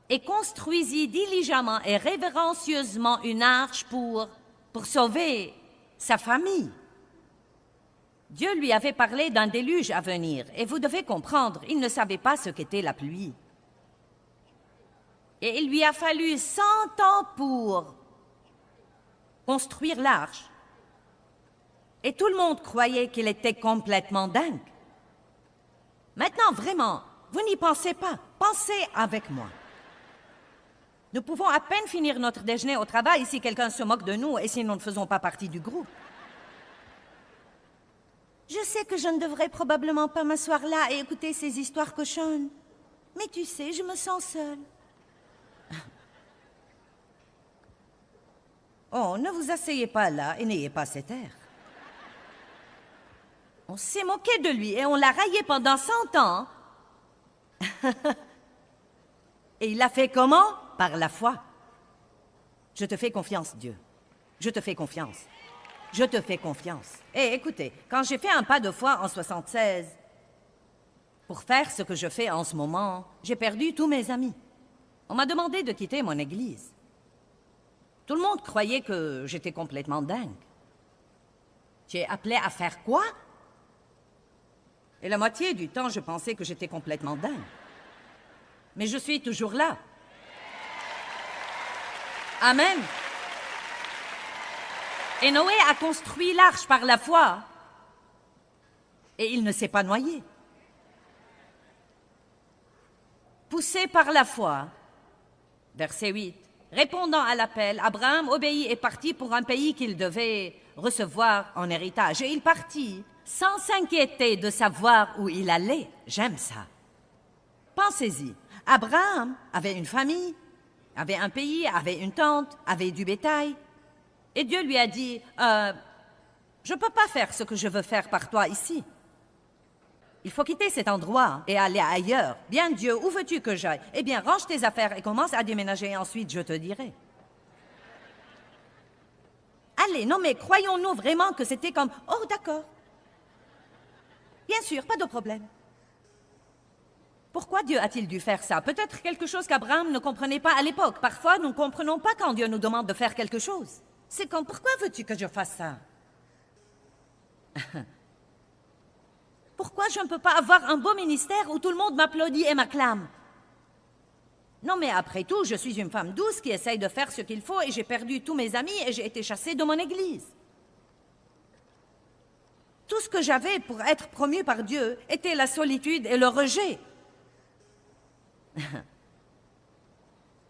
et construisit diligemment et révérencieusement une arche pour sauver sa famille. Dieu lui avait parlé d'un déluge à venir, et vous devez comprendre, il ne savait pas ce qu'était la pluie. Et il lui a fallu 100 ans pour construire l'arche. Et tout le monde croyait qu'il était complètement dingue. Maintenant, vraiment, vous n'y pensez pas. Pensez avec moi. Nous pouvons à peine finir notre déjeuner au travail si quelqu'un se moque de nous et si nous ne faisons pas partie du groupe. Je sais que je ne devrais probablement pas m'asseoir là et écouter ces histoires cochonnes. Mais tu sais, je me sens seule. Oh, ne vous asseyez pas là et n'ayez pas cet air. On s'est moqué de lui et on l'a raillé pendant 100 ans. Et il l'a fait comment? Par la foi. Je te fais confiance, Dieu. Je te fais confiance. Je te fais confiance. Et écoutez, quand j'ai fait un pas de foi en 76, pour faire ce que je fais en ce moment, j'ai perdu tous mes amis. On m'a demandé de quitter mon église. Tout le monde croyait que j'étais complètement dingue. Tu es appelé à faire quoi? Et la moitié du temps, je pensais que j'étais complètement dingue. Mais je suis toujours là. Amen. Et Noé a construit l'arche par la foi. Et il ne s'est pas noyé. Poussé par la foi, verset 8, répondant à l'appel, Abraham obéit et partit pour un pays qu'il devait recevoir en héritage. Et il partit sans s'inquiéter de savoir où il allait. J'aime ça. Pensez-y. Abraham avait une famille, avait un pays, avait une tente, avait du bétail. Et Dieu lui a dit, je ne peux pas faire ce que je veux faire par toi ici. Il faut quitter cet endroit et aller ailleurs. Bien Dieu, où veux-tu que j'aille? Eh bien, range tes affaires et commence à déménager et ensuite je te dirai. Allez, non mais croyons-nous vraiment que c'était comme, oh d'accord. Bien sûr, pas de problème. Pourquoi Dieu a-t-il dû faire ça? Peut-être quelque chose qu'Abraham ne comprenait pas à l'époque. Parfois, nous ne comprenons pas quand Dieu nous demande de faire quelque chose. C'est comme, pourquoi veux-tu que je fasse ça? Pourquoi je ne peux pas avoir un beau ministère où tout le monde m'applaudit et m'acclame? Non, mais après tout, je suis une femme douce qui essaye de faire ce qu'il faut et j'ai perdu tous mes amis et j'ai été chassée de mon église. Tout ce que j'avais pour être promue par Dieu était la solitude et le rejet.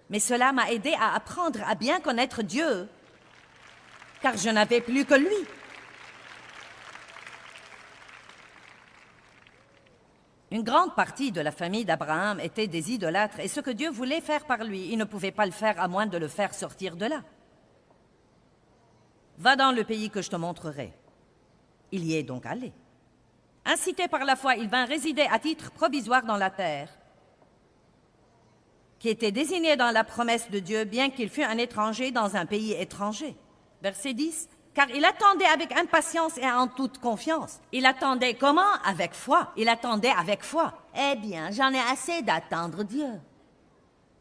Mais cela m'a aidé à apprendre à bien connaître Dieu, car je n'avais plus que lui. Une grande partie de la famille d'Abraham était des idolâtres, et ce que Dieu voulait faire par lui, il ne pouvait pas le faire à moins de le faire sortir de là. Va dans le pays que je te montrerai. Il y est donc allé. Incité par la foi, il vint résider à titre provisoire dans la terre, qui était désignée dans la promesse de Dieu, bien qu'il fût un étranger dans un pays étranger. Verset 10. Car il attendait avec impatience et en toute confiance. Il attendait comment? Avec foi. Il attendait avec foi. Eh bien, j'en ai assez d'attendre Dieu.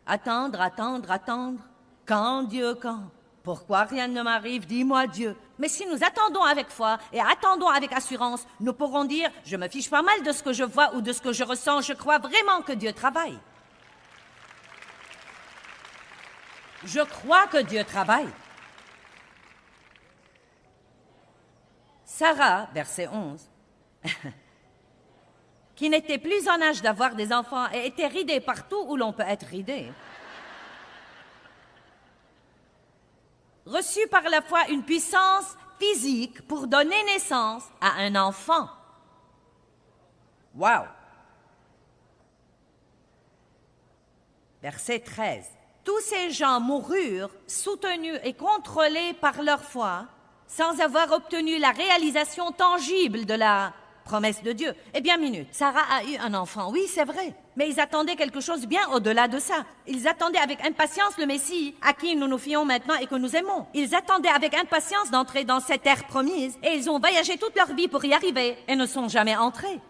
Attendre, attendre, attendre. Quand, Dieu, quand? Pourquoi rien ne m'arrive? Dis-moi, Dieu. Mais si nous attendons avec foi et attendons avec assurance, nous pourrons dire, je me fiche pas mal de ce que je vois ou de ce que je ressens, je crois vraiment que Dieu travaille. Je crois que Dieu travaille. Sarah, verset 11, qui n'était plus en âge d'avoir des enfants et était ridée partout où l'on peut être ridé, reçut par la foi une puissance physique pour donner naissance à un enfant. Wow! Verset 13. Tous ces gens moururent soutenus et contrôlés par leur foi, sans avoir obtenu la réalisation tangible de la promesse de Dieu. Eh bien, minute, Sarah a eu un enfant, oui, c'est vrai. Mais ils attendaient quelque chose bien au-delà de ça. Ils attendaient avec impatience le Messie, à qui nous nous fions maintenant et que nous aimons. Ils attendaient avec impatience d'entrer dans cette terre promise, et ils ont voyagé toute leur vie pour y arriver, et ne sont jamais entrés.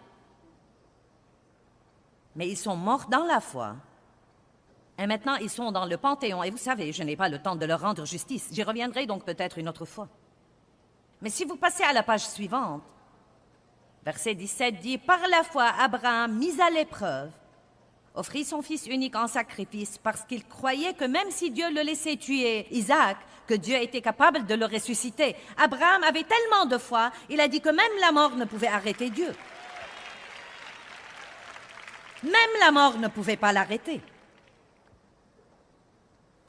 Mais ils sont morts dans la foi. Et maintenant, ils sont dans le Panthéon, et vous savez, je n'ai pas le temps de leur rendre justice. J'y reviendrai donc peut-être une autre fois. Mais si vous passez à la page suivante, verset 17 dit, « Par la foi, Abraham, mis à l'épreuve, offrit son fils unique en sacrifice parce qu'il croyait que même si Dieu le laissait tuer Isaac, que Dieu était capable de le ressusciter. Abraham avait tellement de foi, il a dit que même la mort ne pouvait arrêter Dieu. Même la mort ne pouvait pas l'arrêter.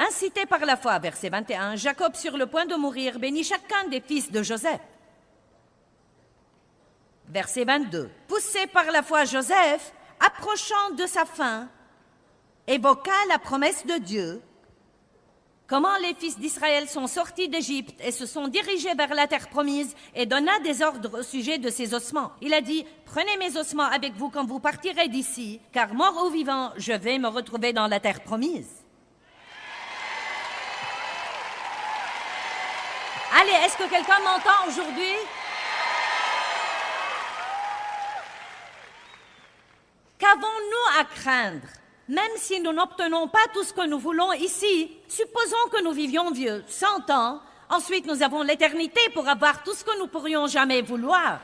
Incité par la foi, verset 21, Jacob, sur le point de mourir, bénit chacun des fils de Joseph. Verset 22, poussé par la foi, Joseph, approchant de sa fin, évoqua la promesse de Dieu, comment les fils d'Israël sont sortis d'Égypte et se sont dirigés vers la terre promise, et donna des ordres au sujet de ses ossements. Il a dit, prenez mes ossements avec vous quand vous partirez d'ici, car mort ou vivant, je vais me retrouver dans la terre promise. Allez, est-ce que quelqu'un m'entend aujourd'hui? Qu'avons-nous à craindre? Même si nous n'obtenons pas tout ce que nous voulons ici, supposons que nous vivions vieux, 100 ans, ensuite nous avons l'éternité pour avoir tout ce que nous pourrions jamais vouloir.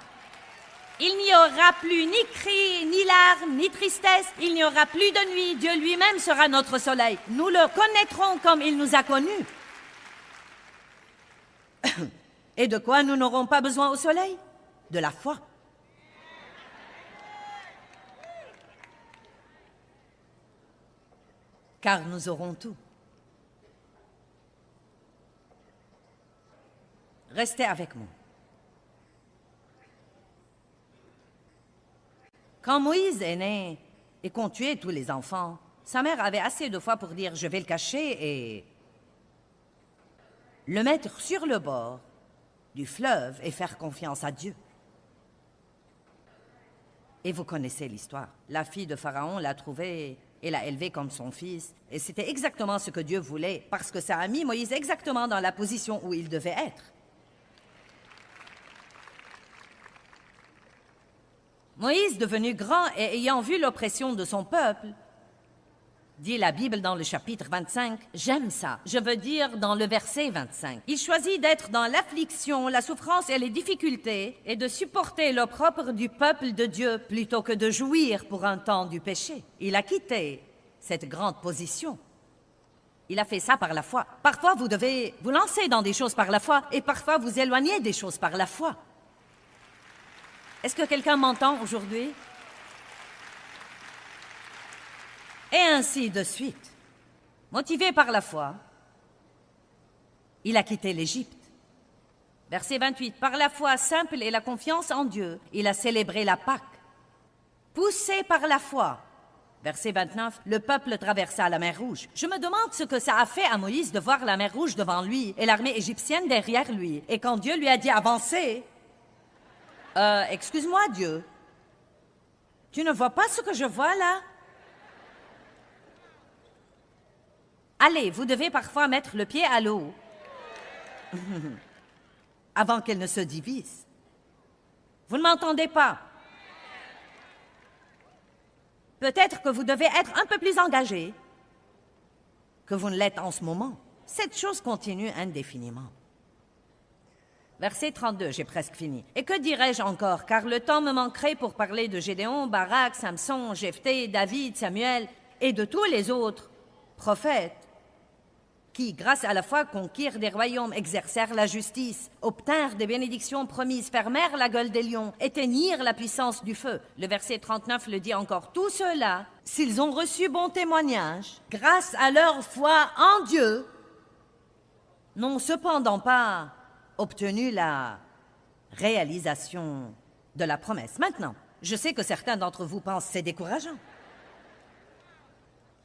Il n'y aura plus ni cris, ni larmes, ni tristesse, il n'y aura plus de nuit, Dieu lui-même sera notre soleil. Nous le connaîtrons comme il nous a connus. Et de quoi nous n'aurons pas besoin au soleil? De la foi. Car nous aurons tout. Restez avec moi. Quand Moïse est né et qu'on tuait tous les enfants, Sa mère avait assez de foi pour dire « je vais le cacher » et le mettre sur le bord du fleuve et faire confiance à Dieu. Et vous connaissez l'histoire. La fille de Pharaon l'a trouvé et l'a élevé comme son fils. Et c'était exactement ce que Dieu voulait, parce que ça a mis Moïse exactement dans la position où il devait être. Moïse, devenu grand et ayant vu l'oppression de son peuple, dit la Bible dans le chapitre 25, j'aime ça, je veux dire dans le verset 25. Il choisit d'être dans l'affliction, la souffrance et les difficultés et de supporter l'opprobre du peuple de Dieu plutôt que de jouir pour un temps du péché. Il a quitté cette grande position. Il a fait ça par la foi. Parfois, vous devez vous lancer dans des choses par la foi et parfois vous éloigner des choses par la foi. Est-ce que quelqu'un m'entend aujourd'hui? Et ainsi de suite. Motivé par la foi, il a quitté l'Égypte. Verset 28. Par la foi simple et la confiance en Dieu, il a célébré la Pâque. Poussé par la foi. Verset 29. Le peuple traversa la mer Rouge. Je me demande ce que ça a fait à Moïse de voir la mer Rouge devant lui et l'armée égyptienne derrière lui. Et quand Dieu lui a dit avancez, excuse-moi Dieu, tu ne vois pas ce que je vois là? Allez, vous devez parfois mettre le pied à l'eau avant qu'elle ne se divise. Vous ne m'entendez pas? Peut-être que vous devez être un peu plus engagé que vous ne l'êtes en ce moment. Cette chose continue indéfiniment. Verset 32, j'ai presque fini. Et que dirais-je encore, car le temps me manquerait pour parler de Gédéon, Barak, Samson, Jephthé, David, Samuel et de tous les autres prophètes qui, grâce à la foi, conquirent des royaumes, exercèrent la justice, obtinrent des bénédictions promises, fermèrent la gueule des lions, éteignirent la puissance du feu. Le verset 39 le dit encore. Tous ceux-là, s'ils ont reçu bon témoignage, grâce à leur foi en Dieu, n'ont cependant pas obtenu la réalisation de la promesse. Maintenant, je sais que certains d'entre vous pensent que c'est décourageant.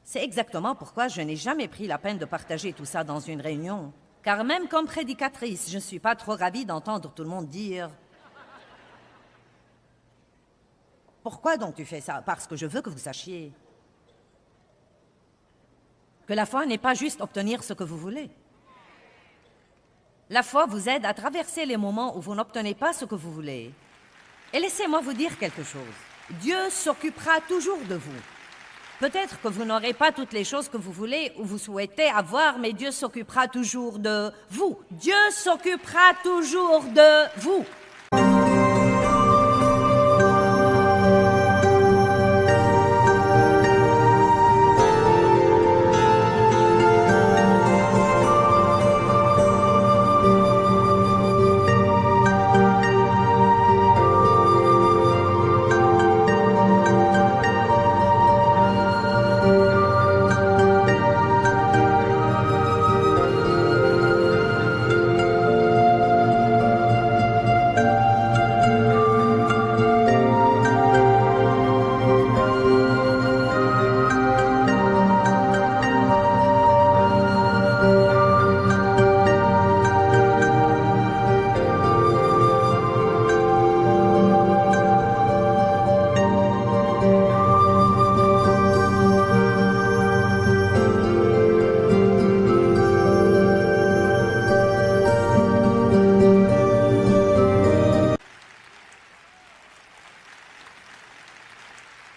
C'est exactement pourquoi je n'ai jamais pris la peine de partager tout ça dans une réunion. Car même comme prédicatrice, je ne suis pas trop ravie d'entendre tout le monde dire « Pourquoi donc tu fais ça? » Parce que je veux que vous sachiez que la foi n'est pas juste obtenir ce que vous voulez. La foi vous aide à traverser les moments où vous n'obtenez pas ce que vous voulez. Et laissez-moi vous dire quelque chose. Dieu s'occupera toujours de vous. Peut-être que vous n'aurez pas toutes les choses que vous voulez ou vous souhaitez avoir, mais Dieu s'occupera toujours de vous. Dieu s'occupera toujours de vous.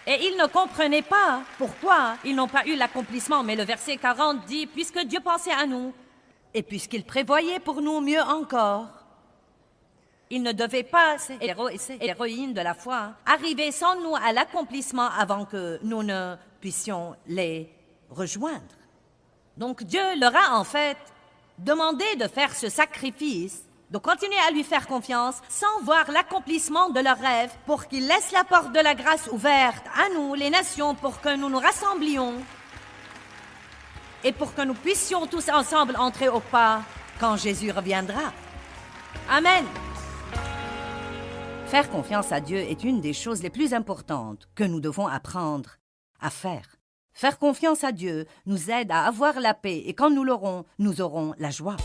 Et ils ne comprenaient pas pourquoi ils n'ont pas eu l'accomplissement. Mais le verset 40 dit, puisque Dieu pensait à nous, et puisqu'il prévoyait pour nous mieux encore, il ne devait pas, ces héros et ces héroïnes de la foi, arriver sans nous à l'accomplissement avant que nous ne puissions les rejoindre. Donc Dieu leur a en fait demandé de faire ce sacrifice, de continuer à lui faire confiance sans voir l'accomplissement de leurs rêves pour qu'il laisse la porte de la grâce ouverte à nous, les nations, pour que nous nous rassemblions et pour que nous puissions tous ensemble entrer au pas quand Jésus reviendra. Amen. Faire confiance à Dieu est une des choses les plus importantes que nous devons apprendre à faire. Faire confiance à Dieu nous aide à avoir la paix et quand nous l'aurons, nous aurons la joie.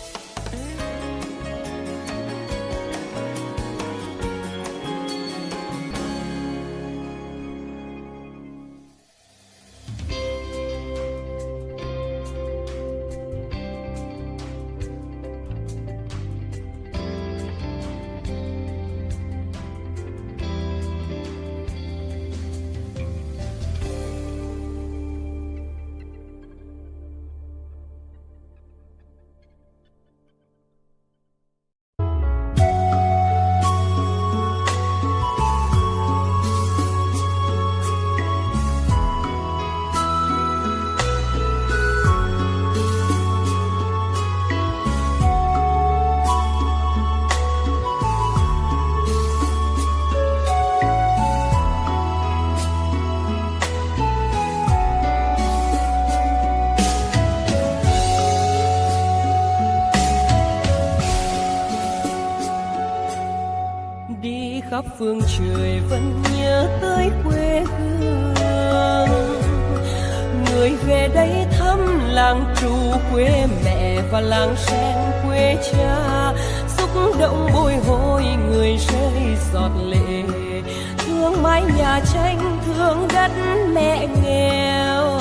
Đi khắp phương trời vẫn nhớ tới quê hương, người về đây thăm làng trù quê mẹ và làng sen quê cha, xúc động bồi hồi người rơi giọt lệ, thương mái nhà tranh thương đất mẹ nghèo.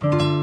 Thank